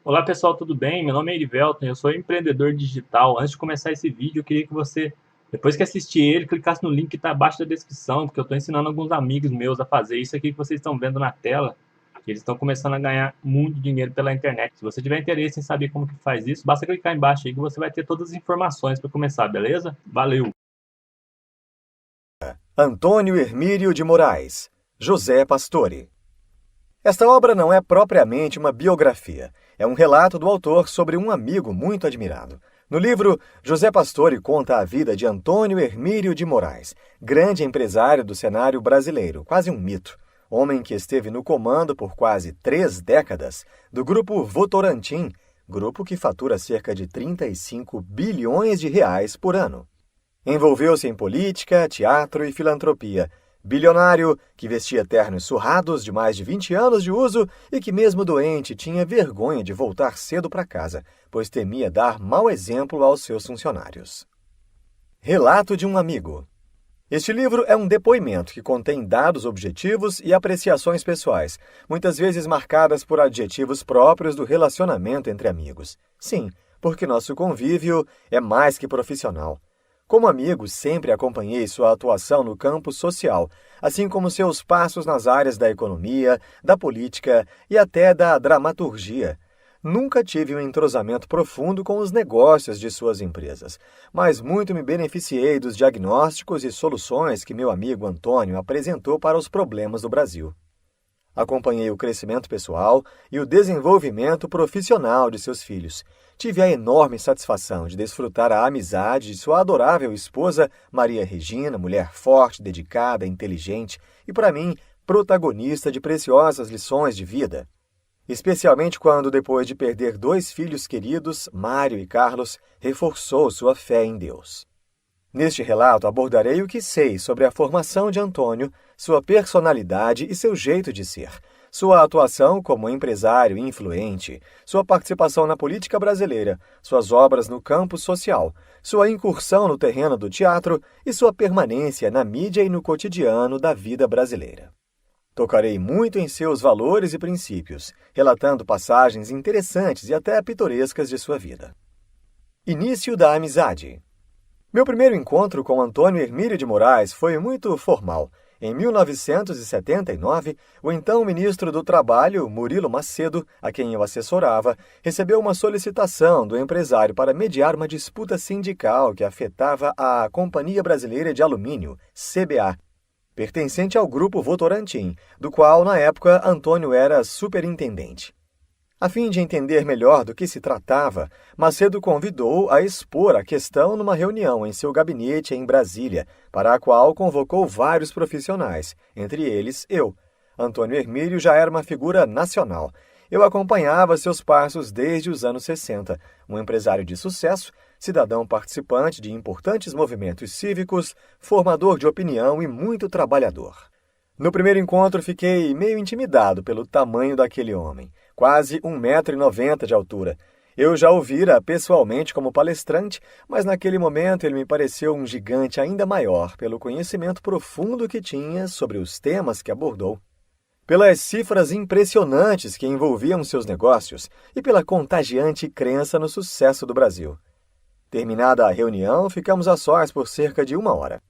Olá pessoal, tudo bem? Meu nome é Erivelton, eu sou empreendedor digital. Antes de começar esse vídeo, eu queria que você, depois que assistir ele, clicasse no link que está abaixo da descrição, porque eu estou ensinando alguns amigos meus a fazer isso aqui que vocês estão vendo na tela. Eles estão começando a ganhar muito dinheiro pela internet. Se você tiver interesse em saber como que faz isso, basta clicar embaixo aí que você vai ter todas as informações para começar, beleza? Valeu! Antônio Hermílio de Moraes, José Pastore. Esta obra não é propriamente uma biografia, é um relato do autor sobre um amigo muito admirado. No livro, José Pastore conta a vida de Antônio Hermílio de Moraes, grande empresário do cenário brasileiro, quase um mito. Homem que esteve no comando por quase 3 décadas do grupo Votorantim, grupo que fatura cerca de 35 bilhões de reais por ano. Envolveu-se em política, teatro e filantropia. Bilionário que vestia ternos surrados de mais de 20 anos de uso e que, mesmo doente, tinha vergonha de voltar cedo para casa, pois temia dar mau exemplo aos seus funcionários. Relato de um amigo. Este livro é um depoimento que contém dados objetivos e apreciações pessoais, muitas vezes marcadas por adjetivos próprios do relacionamento entre amigos. Sim, porque nosso convívio é mais que profissional. Como amigo, sempre acompanhei sua atuação no campo social, assim como seus passos nas áreas da economia, da política e até da dramaturgia. Nunca tive um entrosamento profundo com os negócios de suas empresas, mas muito me beneficiei dos diagnósticos e soluções que meu amigo Antônio apresentou para os problemas do Brasil. Acompanhei o crescimento pessoal e o desenvolvimento profissional de seus filhos. Tive a enorme satisfação de desfrutar a amizade de sua adorável esposa, Maria Regina, mulher forte, dedicada, inteligente e, para mim, protagonista de preciosas lições de vida. Especialmente quando, depois de perder 2 filhos queridos, Mário e Carlos, reforçou sua fé em Deus. Neste relato abordarei o que sei sobre a formação de Antônio, sua personalidade e seu jeito de ser, sua atuação como empresário influente, sua participação na política brasileira, suas obras no campo social, sua incursão no terreno do teatro e sua permanência na mídia e no cotidiano da vida brasileira. Tocarei muito em seus valores e princípios, relatando passagens interessantes e até pitorescas de sua vida. Início da amizade. Meu primeiro encontro com Antônio Hermílio de Moraes foi muito formal. Em 1979, o então ministro do Trabalho, Murilo Macedo, a quem eu assessorava, recebeu uma solicitação do empresário para mediar uma disputa sindical que afetava a Companhia Brasileira de Alumínio, CBA, pertencente ao grupo Votorantim, do qual, na época, Antônio era superintendente. A fim de entender melhor do que se tratava, Macedo convidou a expor a questão numa reunião em seu gabinete em Brasília, para a qual convocou vários profissionais, entre eles eu. Antônio Hermílio já era uma figura nacional. Eu acompanhava seus passos desde os anos 60, um empresário de sucesso, cidadão participante de importantes movimentos cívicos, formador de opinião e muito trabalhador. No primeiro encontro fiquei meio intimidado pelo tamanho daquele homem, quase 1,90 m de altura. Eu já o vira pessoalmente como palestrante, mas naquele momento ele me pareceu um gigante ainda maior pelo conhecimento profundo que tinha sobre os temas que abordou, pelas cifras impressionantes que envolviam seus negócios e pela contagiante crença no sucesso do Brasil. Terminada a reunião, ficamos a sós por cerca de 1 hora.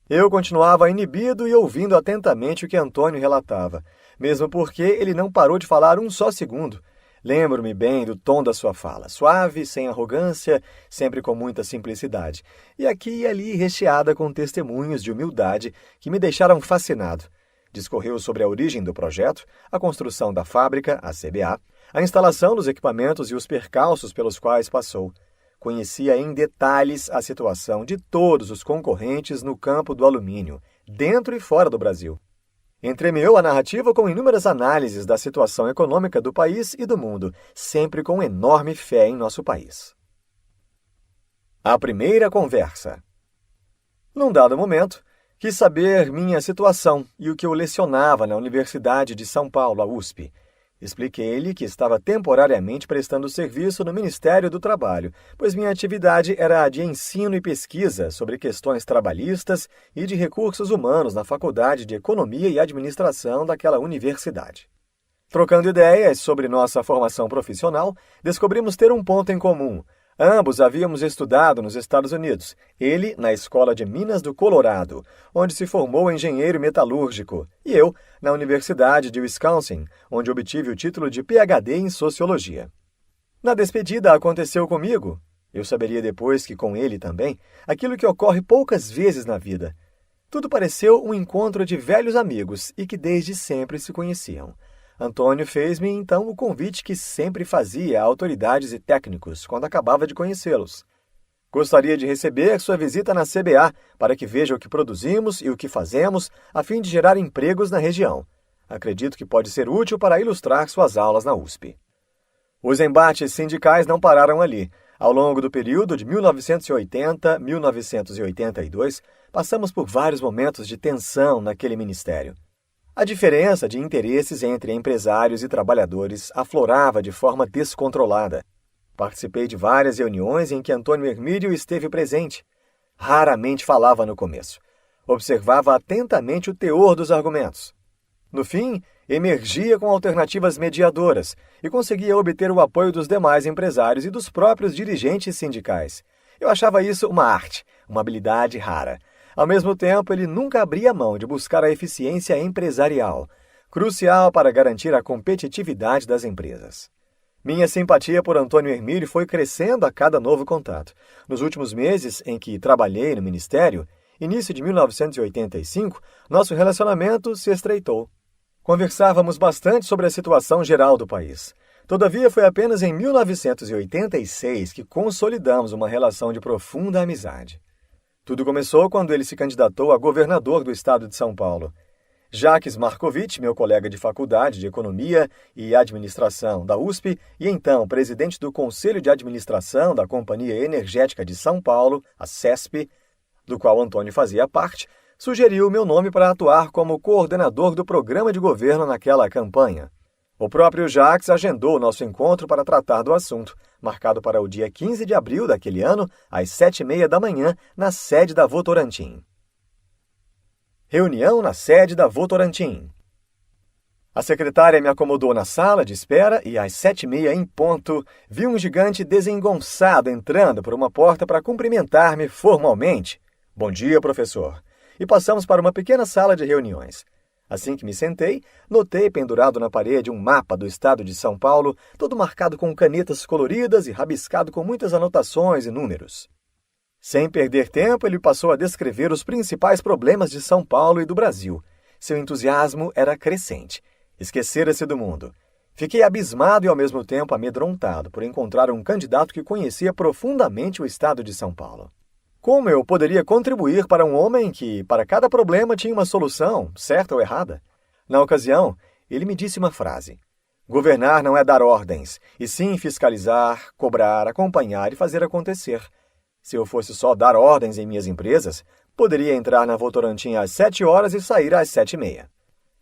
Eu continuava inibido e ouvindo atentamente o que Antônio relatava, mesmo porque ele não parou de falar um só segundo. Lembro-me bem do tom da sua fala, suave, sem arrogância, sempre com muita simplicidade, e aqui e ali recheada com testemunhos de humildade que me deixaram fascinado. Discorreu sobre a origem do projeto, a construção da fábrica, a CBA, a instalação dos equipamentos e os percalços pelos quais passou. Conhecia em detalhes a situação de todos os concorrentes no campo do alumínio, dentro e fora do Brasil. Entremeou a narrativa com inúmeras análises da situação econômica do país e do mundo, sempre com enorme fé em nosso país. A primeira conversa. Num dado momento, quis saber minha situação e o que eu lecionava na Universidade de São Paulo, a USP. Expliquei-lhe que estava temporariamente prestando serviço no Ministério do Trabalho, pois minha atividade era a de ensino e pesquisa sobre questões trabalhistas e de recursos humanos na Faculdade de Economia e Administração daquela universidade. Trocando ideias sobre nossa formação profissional, descobrimos ter um ponto em comum. Ambos havíamos estudado nos Estados Unidos, ele na Escola de Minas do Colorado, onde se formou engenheiro metalúrgico, e eu na Universidade de Wisconsin, onde obtive o título de PhD em Sociologia. Na despedida aconteceu comigo, eu saberia depois que com ele também, aquilo que ocorre poucas vezes na vida. Tudo pareceu um encontro de velhos amigos e que desde sempre se conheciam. Antônio fez-me, então, o convite que sempre fazia a autoridades e técnicos quando acabava de conhecê-los. Gostaria de receber sua visita na CBA para que veja o que produzimos e o que fazemos, a fim de gerar empregos na região. Acredito que pode ser útil para ilustrar suas aulas na USP. Os embates sindicais não pararam ali. Ao longo do período de 1980 a 1982, passamos por vários momentos de tensão naquele ministério. A diferença de interesses entre empresários e trabalhadores aflorava de forma descontrolada. Participei de várias reuniões em que Antônio Hermídio esteve presente. Raramente falava no começo. Observava atentamente o teor dos argumentos. No fim, emergia com alternativas mediadoras e conseguia obter o apoio dos demais empresários e dos próprios dirigentes sindicais. Eu achava isso uma arte, uma habilidade rara. Ao mesmo tempo, ele nunca abria mão de buscar a eficiência empresarial, crucial para garantir a competitividade das empresas. Minha simpatia por Antônio Hermídio foi crescendo a cada novo contato. Nos últimos meses em que trabalhei no Ministério, início de 1985, nosso relacionamento se estreitou. Conversávamos bastante sobre a situação geral do país. Todavia, foi apenas em 1986 que consolidamos uma relação de profunda amizade. Tudo começou quando ele se candidatou a governador do estado de São Paulo. Jacques Marcovitch, meu colega de faculdade de Economia e Administração da USP e então presidente do Conselho de Administração da Companhia Energética de São Paulo, a CESP, do qual Antônio fazia parte, sugeriu meu nome para atuar como coordenador do programa de governo naquela campanha. O próprio Jacques agendou nosso encontro para tratar do assunto, marcado para o dia 15 de abril daquele ano, às 7h30 da manhã, na sede da Votorantim. Reunião na sede da Votorantim. A secretária me acomodou na sala de espera e, às 7h30 em ponto, vi um gigante desengonçado entrando por uma porta para cumprimentar-me formalmente. Bom dia, professor. E passamos para uma pequena sala de reuniões. Assim que me sentei, notei pendurado na parede um mapa do estado de São Paulo, todo marcado com canetas coloridas e rabiscado com muitas anotações e números. Sem perder tempo, ele passou a descrever os principais problemas de São Paulo e do Brasil. Seu entusiasmo era crescente. Esquecera-se do mundo. Fiquei abismado e ao mesmo tempo amedrontado por encontrar um candidato que conhecia profundamente o estado de São Paulo. Como eu poderia contribuir para um homem que, para cada problema, tinha uma solução, certa ou errada? Na ocasião, ele me disse uma frase. Governar não é dar ordens, e sim fiscalizar, cobrar, acompanhar e fazer acontecer. Se eu fosse só dar ordens em minhas empresas, poderia entrar na Votorantim às 7 horas e sair às 7h30.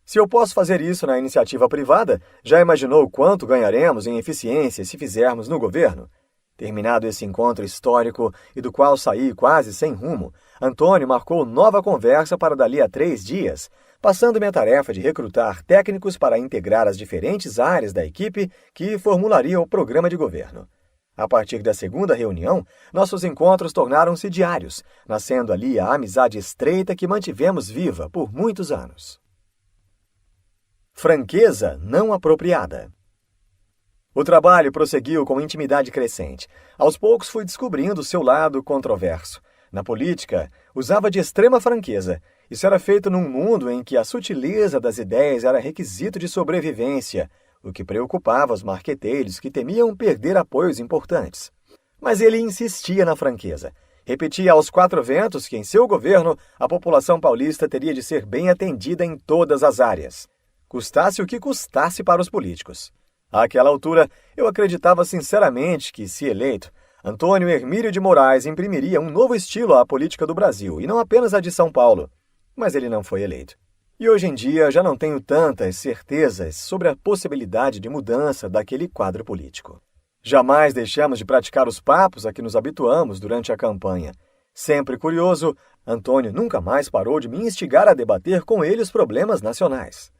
Se eu posso fazer isso na iniciativa privada, já imaginou quanto ganharemos em eficiência se fizermos no governo? Terminado esse encontro histórico e do qual saí quase sem rumo, Antônio marcou nova conversa para dali a 3 dias, passando-me a tarefa de recrutar técnicos para integrar as diferentes áreas da equipe que formulariam o programa de governo. A partir da segunda reunião, nossos encontros tornaram-se diários, nascendo ali a amizade estreita que mantivemos viva por muitos anos. Franqueza não apropriada. O trabalho prosseguiu com intimidade crescente. Aos poucos fui descobrindo seu lado controverso. Na política, usava de extrema franqueza. Isso era feito num mundo em que a sutileza das ideias era requisito de sobrevivência, o que preocupava os marqueteiros que temiam perder apoios importantes. Mas ele insistia na franqueza. Repetia aos 4 ventos que em seu governo a população paulista teria de ser bem atendida em todas as áreas, custasse o que custasse para os políticos. Àquela altura, eu acreditava sinceramente que, se eleito, Antônio Hermídio de Moraes imprimiria um novo estilo à política do Brasil, e não apenas a de São Paulo. Mas ele não foi eleito. E hoje em dia já não tenho tantas certezas sobre a possibilidade de mudança daquele quadro político. Jamais deixamos de praticar os papos a que nos habituamos durante a campanha. Sempre curioso, Antônio nunca mais parou de me instigar a debater com ele os problemas nacionais.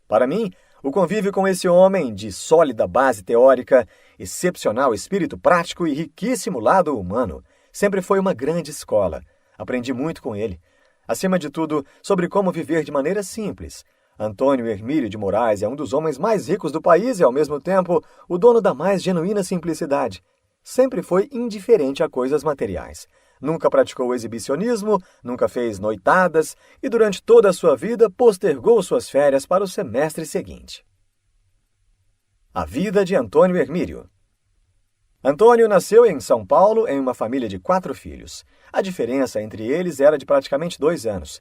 Para mim, O convívio com esse homem de sólida base teórica, excepcional espírito prático e riquíssimo lado humano sempre foi uma grande escola. Aprendi muito com ele. Acima de tudo, sobre como viver de maneira simples. Antônio Hermílio de Moraes é um dos homens mais ricos do país e, ao mesmo tempo, o dono da mais genuína simplicidade. Sempre foi indiferente a coisas materiais. Nunca praticou exibicionismo, nunca fez noitadas e, durante toda a sua vida, postergou suas férias para o semestre seguinte. A vida de Antônio Hermílio. Antônio nasceu em São Paulo em uma família de 4 filhos. A diferença entre eles era de praticamente 2 anos.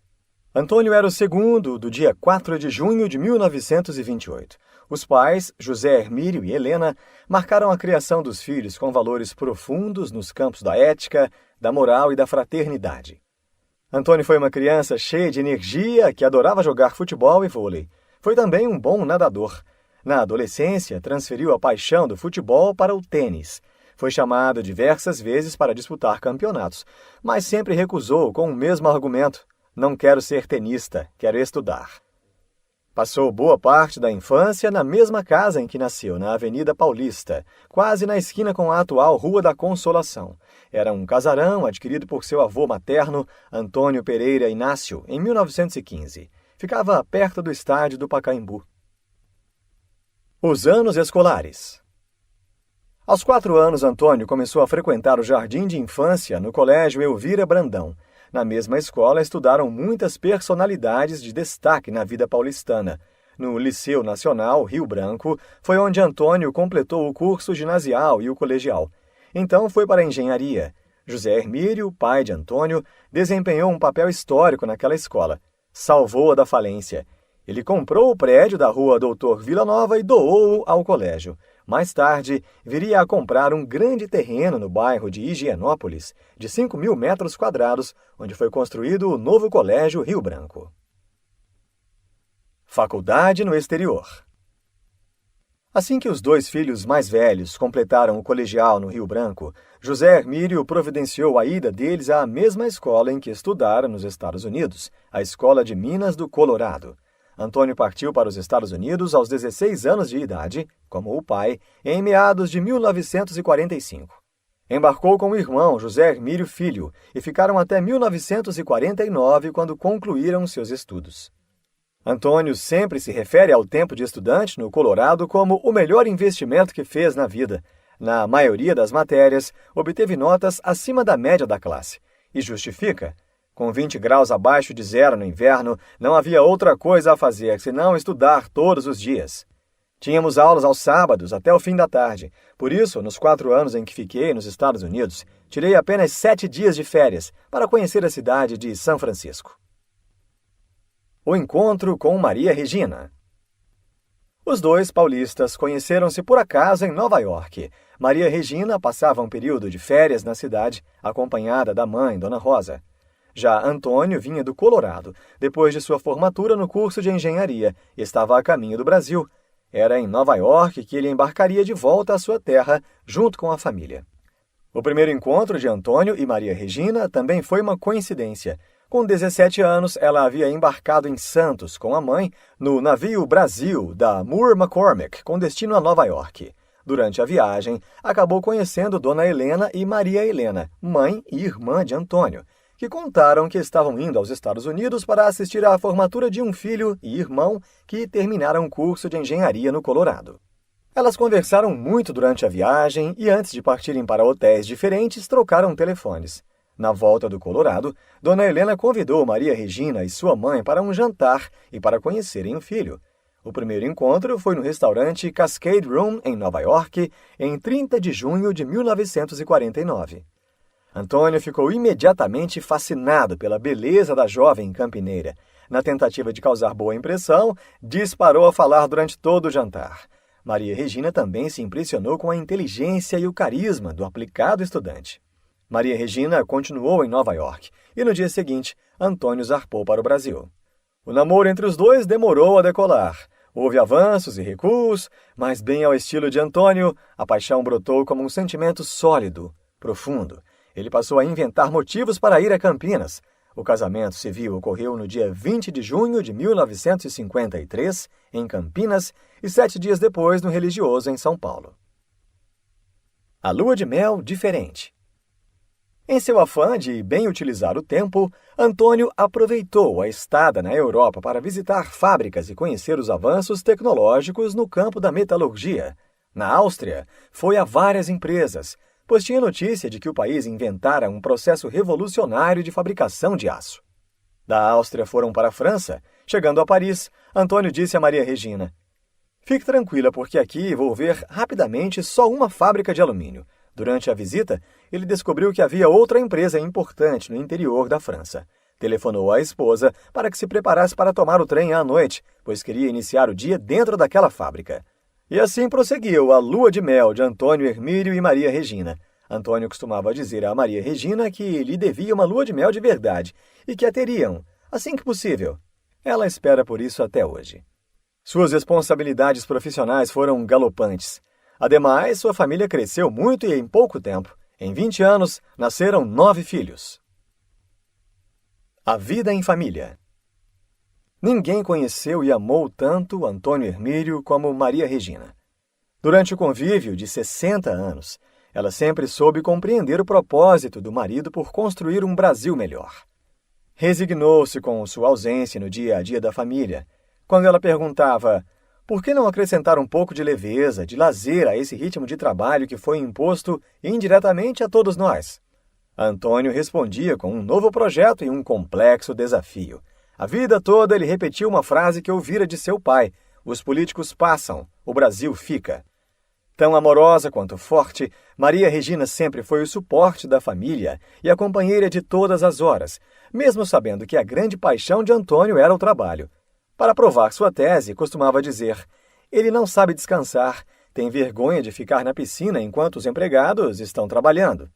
Antônio era o segundo do dia 4 de junho de 1928. Os pais, José Hermílio e Helena, marcaram a criação dos filhos com valores profundos nos campos da ética, da moral e da fraternidade. Antônio foi uma criança cheia de energia que adorava jogar futebol e vôlei. Foi também um bom nadador. Na adolescência, transferiu a paixão do futebol para o tênis. Foi chamado diversas vezes para disputar campeonatos, mas sempre recusou com o mesmo argumento: não quero ser tenista, quero estudar. Passou boa parte da infância na mesma casa em que nasceu, na Avenida Paulista, quase na esquina com a atual Rua da Consolação. Era um casarão adquirido por seu avô materno, Antônio Pereira Inácio, em 1915. Ficava perto do estádio do Pacaembu. Os anos escolares. Aos 4 anos, Antônio começou a frequentar o jardim de infância no Colégio Elvira Brandão. Na mesma escola, estudaram muitas personalidades de destaque na vida paulistana. No Liceu Nacional, Rio Branco, foi onde Antônio completou o curso ginasial e o colegial. Então foi para a engenharia. José Hermílio, pai de Antônio, desempenhou um papel histórico naquela escola. Salvou-a da falência. Ele comprou o prédio da Rua Doutor Villanova e doou-o ao colégio. Mais tarde, viria a comprar um grande terreno no bairro de Higienópolis, de 5.000 metros quadrados, onde foi construído o novo Colégio Rio Branco. Faculdade no exterior. Assim que os 2 filhos mais velhos completaram o colegial no Rio Branco, José Hermílio providenciou a ida deles à mesma escola em que estudaram nos Estados Unidos, a Escola de Minas do Colorado. Antônio partiu para os Estados Unidos aos 16 anos de idade, como o pai, em meados de 1945. Embarcou com o irmão José Hermílio Filho e ficaram até 1949, quando concluíram seus estudos. Antônio sempre se refere ao tempo de estudante no Colorado como o melhor investimento que fez na vida. Na maioria das matérias, obteve notas acima da média da classe. E justifica: com 20 graus abaixo de zero no inverno, não havia outra coisa a fazer senão estudar todos os dias. Tínhamos aulas aos sábados até o fim da tarde. Por isso, nos 4 anos em que fiquei nos Estados Unidos, tirei apenas 7 dias de férias para conhecer a cidade de São Francisco. O encontro com Maria Regina. Os 2 paulistas conheceram-se por acaso em Nova York. Maria Regina passava um período de férias na cidade, acompanhada da mãe, Dona Rosa. Já Antônio vinha do Colorado, depois de sua formatura no curso de engenharia, e estava a caminho do Brasil. Era em Nova York que ele embarcaria de volta à sua terra, junto com a família. O primeiro encontro de Antônio e Maria Regina também foi uma coincidência. Com 17 anos, ela havia embarcado em Santos com a mãe no navio Brasil, da Moore McCormick, com destino a Nova York. Durante a viagem, acabou conhecendo Dona Helena e Maria Helena, mãe e irmã de Antônio, que contaram que estavam indo aos Estados Unidos para assistir à formatura de um filho e irmão que terminaram um curso de engenharia no Colorado. Elas conversaram muito durante a viagem e, antes de partirem para hotéis diferentes, trocaram telefones. Na volta do Colorado, Dona Helena convidou Maria Regina e sua mãe para um jantar e para conhecerem o filho. O primeiro encontro foi no restaurante Cascade Room, em Nova York, em 30 de junho de 1949. Antônio ficou imediatamente fascinado pela beleza da jovem campineira. Na tentativa de causar boa impressão, disparou a falar durante todo o jantar. Maria Regina também se impressionou com a inteligência e o carisma do aplicado estudante. Maria Regina continuou em Nova York e no dia seguinte, Antônio zarpou para o Brasil. O namoro entre os 2 demorou a decolar. Houve avanços e recuos, mas bem ao estilo de Antônio, a paixão brotou como um sentimento sólido, profundo. Ele passou a inventar motivos para ir a Campinas. O casamento civil ocorreu no dia 20 de junho de 1953, em Campinas, e 7 dias depois no religioso em São Paulo. A lua de mel diferente. Em seu afã de bem utilizar o tempo, Antônio aproveitou a estada na Europa para visitar fábricas e conhecer os avanços tecnológicos no campo da metalurgia. Na Áustria, foi a várias empresas, pois tinha notícia de que o país inventara um processo revolucionário de fabricação de aço. Da Áustria foram para a França. Chegando a Paris, Antônio disse a Maria Regina: "Fique tranquila, porque aqui vou ver rapidamente só uma fábrica de alumínio." Durante a visita, ele descobriu que havia outra empresa importante no interior da França. Telefonou à esposa para que se preparasse para tomar o trem à noite, pois queria iniciar o dia dentro daquela fábrica. E assim prosseguiu a lua de mel de Antônio Hermílio e Maria Regina. Antônio costumava dizer a Maria Regina que lhe devia uma lua de mel de verdade e que a teriam, assim que possível. Ela espera por isso até hoje. Suas responsabilidades profissionais foram galopantes. Ademais, sua família cresceu muito e em pouco tempo. Em 20 anos, nasceram 9 filhos. A vida em família. Ninguém conheceu e amou tanto Antônio Hermílio como Maria Regina. Durante o convívio de 60 anos, ela sempre soube compreender o propósito do marido por construir um Brasil melhor. Resignou-se com sua ausência no dia a dia da família. Quando ela perguntava: "Por que não acrescentar um pouco de leveza, de lazer a esse ritmo de trabalho que foi imposto indiretamente a todos nós?" Antônio respondia com um novo projeto e um complexo desafio. A vida toda ele repetiu uma frase que ouvira de seu pai: "Os políticos passam, o Brasil fica." Tão amorosa quanto forte, Maria Regina sempre foi o suporte da família e a companheira de todas as horas, mesmo sabendo que a grande paixão de Antônio era o trabalho. Para provar sua tese, costumava dizer: "Ele não sabe descansar, tem vergonha de ficar na piscina enquanto os empregados estão trabalhando."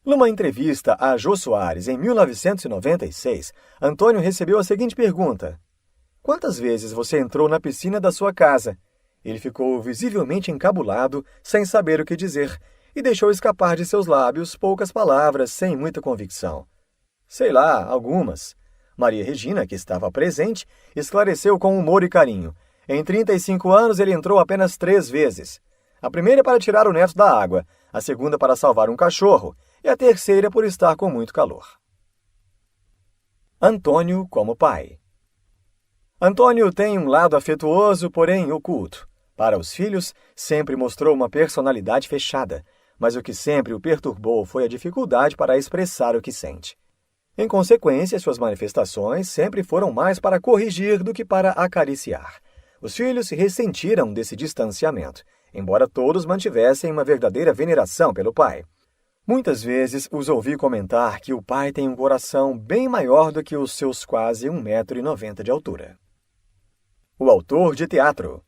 Numa entrevista a Jô Soares em 1996, Antônio recebeu a seguinte pergunta: "Quantas vezes você entrou na piscina da sua casa?" Ele ficou visivelmente encabulado, sem saber o que dizer, e deixou escapar de seus lábios poucas palavras sem muita convicção. "Sei lá, algumas." Maria Regina, que estava presente, esclareceu com humor e carinho: "Em 35 anos ele entrou apenas 3 vezes. A primeira para tirar o neto da água, a segunda para salvar um cachorro, e a terceira por estar com muito calor." Antônio como pai. Antônio tem um lado afetuoso, porém oculto. Para os filhos, sempre mostrou uma personalidade fechada, mas o que sempre o perturbou foi a dificuldade para expressar o que sente. Em consequência, suas manifestações sempre foram mais para corrigir do que para acariciar. Os filhos se ressentiram desse distanciamento, embora todos mantivessem uma verdadeira veneração pelo pai. Muitas vezes os ouvi comentar que o pai tem um coração bem maior do que os seus quase 1,90 m de altura. O autor de teatro.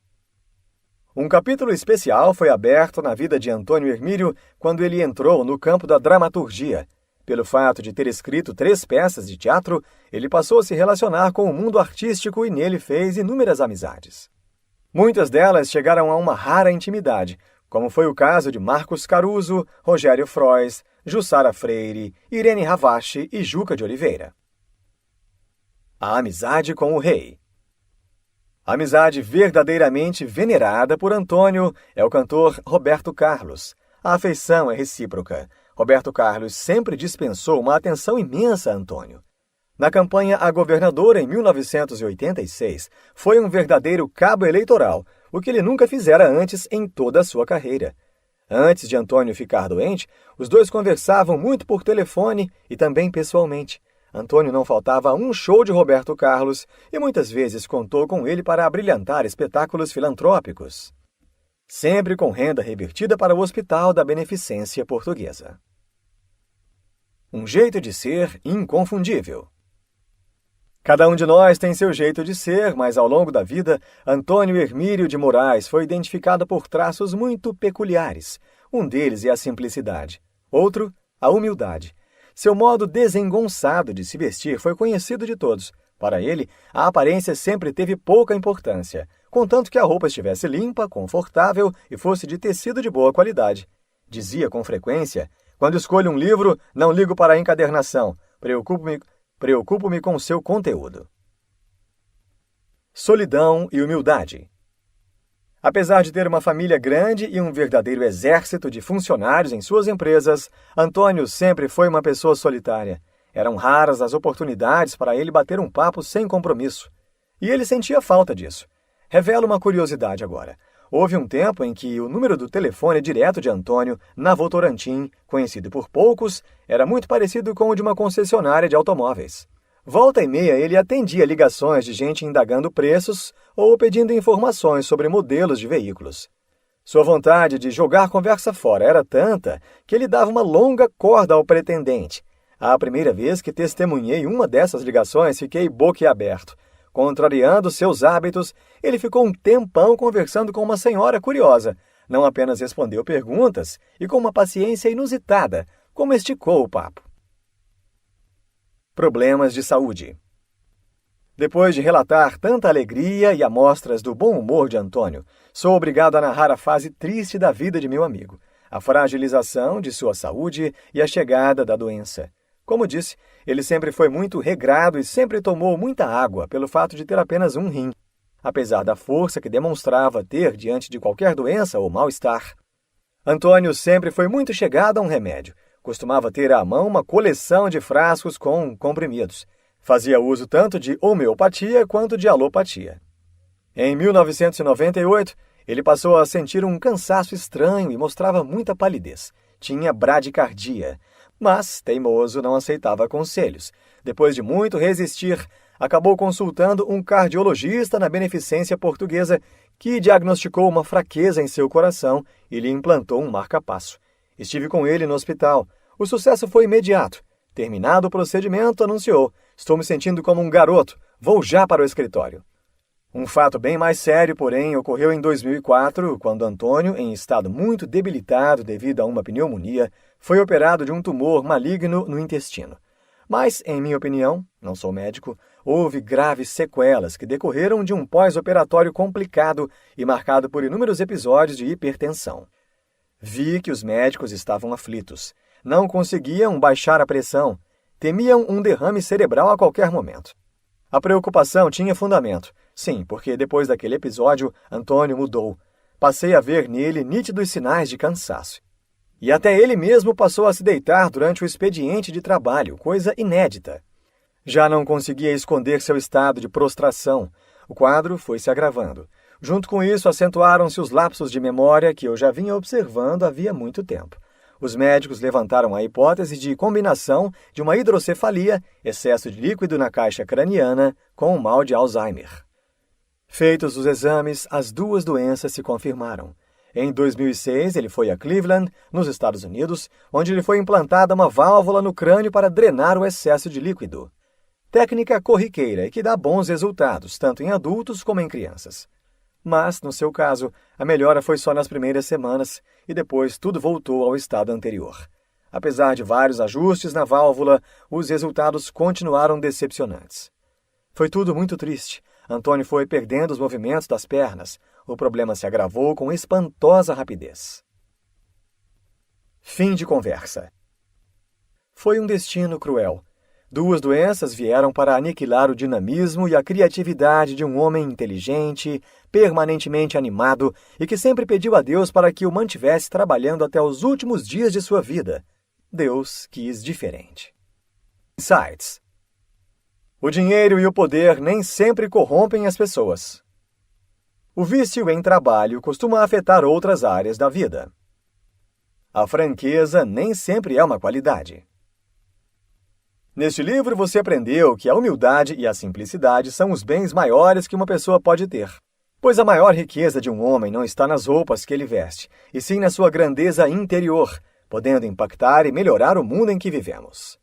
Um capítulo especial foi aberto na vida de Antônio Hermílio quando ele entrou no campo da dramaturgia. Pelo fato de ter escrito 3 peças de teatro, ele passou a se relacionar com o mundo artístico e nele fez inúmeras amizades. Muitas delas chegaram a uma rara intimidade, como foi o caso de Marcos Caruso, Rogério Frois, Jussara Freire, Irene Ravache e Juca de Oliveira. A amizade com o rei. A amizade verdadeiramente venerada por Antônio é o cantor Roberto Carlos. A afeição é recíproca. Roberto Carlos sempre dispensou uma atenção imensa a Antônio. Na campanha a governador em 1986, foi um verdadeiro cabo eleitoral, o que ele nunca fizera antes em toda a sua carreira. Antes de Antônio ficar doente, os dois conversavam muito por telefone e também pessoalmente. Antônio não faltava a um show de Roberto Carlos e muitas vezes contou com ele para abrilhantar espetáculos filantrópicos, sempre com renda revertida para o Hospital da Beneficência Portuguesa. Um jeito de ser inconfundível. Cada um de nós tem seu jeito de ser, mas ao longo da vida, Antônio Hermílio de Moraes foi identificado por traços muito peculiares. Um deles é a simplicidade, outro, a humildade. Seu modo desengonçado de se vestir foi conhecido de todos. Para ele, a aparência sempre teve pouca importância, contanto que a roupa estivesse limpa, confortável e fosse de tecido de boa qualidade. Dizia com frequência: "Quando escolho um livro, não ligo para a encadernação. Preocupo-me Preocupo-me com seu conteúdo. Solidão e humildade. Apesar de ter uma família grande e um verdadeiro exército de funcionários em suas empresas, Antônio sempre foi uma pessoa solitária. Eram raras as oportunidades para ele bater um papo sem compromisso. E ele sentia falta disso. Revelo uma curiosidade agora. Houve um tempo em que o número do telefone direto de Antônio, na Votorantim, conhecido por poucos, era muito parecido com o de uma concessionária de automóveis. Volta e meia ele atendia ligações de gente indagando preços ou pedindo informações sobre modelos de veículos. Sua vontade de jogar conversa fora era tanta que ele dava uma longa corda ao pretendente. A primeira vez que testemunhei uma dessas ligações, fiquei boquiaberto. Contrariando seus hábitos, ele ficou um tempão conversando com uma senhora curiosa. Não apenas respondeu perguntas, e com uma paciência inusitada, como esticou o papo. Problemas de saúde. Depois de relatar tanta alegria e amostras do bom humor de Antônio, sou obrigado a narrar a fase triste da vida de meu amigo, a fragilização de sua saúde e a chegada da doença. Como disse, ele sempre foi muito regrado e sempre tomou muita água pelo fato de ter apenas um rim, apesar da força que demonstrava ter diante de qualquer doença ou mal-estar. Antônio sempre foi muito chegado a um remédio. Costumava ter à mão uma coleção de frascos com comprimidos. Fazia uso tanto de homeopatia quanto de alopatia. Em 1998, ele passou a sentir um cansaço estranho e mostrava muita palidez. Tinha bradicardia, mas, teimoso, não aceitava conselhos. Depois de muito resistir, acabou consultando um cardiologista na Beneficência Portuguesa que diagnosticou uma fraqueza em seu coração e lhe implantou um marca-passo. Estive com ele no hospital. O sucesso foi imediato. Terminado o procedimento, anunciou: "Estou me sentindo como um garoto. Vou já para o escritório." Um fato bem mais sério, porém, ocorreu em 2004, quando Antônio, em estado muito debilitado devido a uma pneumonia, foi operado de um tumor maligno no intestino. Mas, em minha opinião, não sou médico, houve graves sequelas que decorreram de um pós-operatório complicado e marcado por inúmeros episódios de hipertensão. Vi que os médicos estavam aflitos. Não conseguiam baixar a pressão. Temiam um derrame cerebral a qualquer momento. A preocupação tinha fundamento. Sim, porque depois daquele episódio, Antônio mudou. Passei a ver nele nítidos sinais de cansaço. E até ele mesmo passou a se deitar durante o expediente de trabalho, coisa inédita. Já não conseguia esconder seu estado de prostração. O quadro foi se agravando. Junto com isso, acentuaram-se os lapsos de memória que eu já vinha observando havia muito tempo. Os médicos levantaram a hipótese de combinação de uma hidrocefalia, excesso de líquido na caixa craniana, com o mal de Alzheimer. Feitos os exames, as duas doenças se confirmaram. Em 2006, ele foi a Cleveland, nos Estados Unidos, onde lhe foi implantada uma válvula no crânio para drenar o excesso de líquido. Técnica corriqueira e que dá bons resultados, tanto em adultos como em crianças. Mas, no seu caso, a melhora foi só nas primeiras semanas e depois tudo voltou ao estado anterior. Apesar de vários ajustes na válvula, os resultados continuaram decepcionantes. Foi tudo muito triste. Antônio foi perdendo os movimentos das pernas. O problema se agravou com espantosa rapidez. Fim de conversa. Foi um destino cruel. Duas doenças vieram para aniquilar o dinamismo e a criatividade de um homem inteligente, permanentemente animado e que sempre pediu a Deus para que o mantivesse trabalhando até os últimos dias de sua vida. Deus quis diferente. Insights. O dinheiro e o poder nem sempre corrompem as pessoas. O vício em trabalho costuma afetar outras áreas da vida. A franqueza nem sempre é uma qualidade. Neste livro você aprendeu que a humildade e a simplicidade são os bens maiores que uma pessoa pode ter, pois a maior riqueza de um homem não está nas roupas que ele veste, e sim na sua grandeza interior, podendo impactar e melhorar o mundo em que vivemos.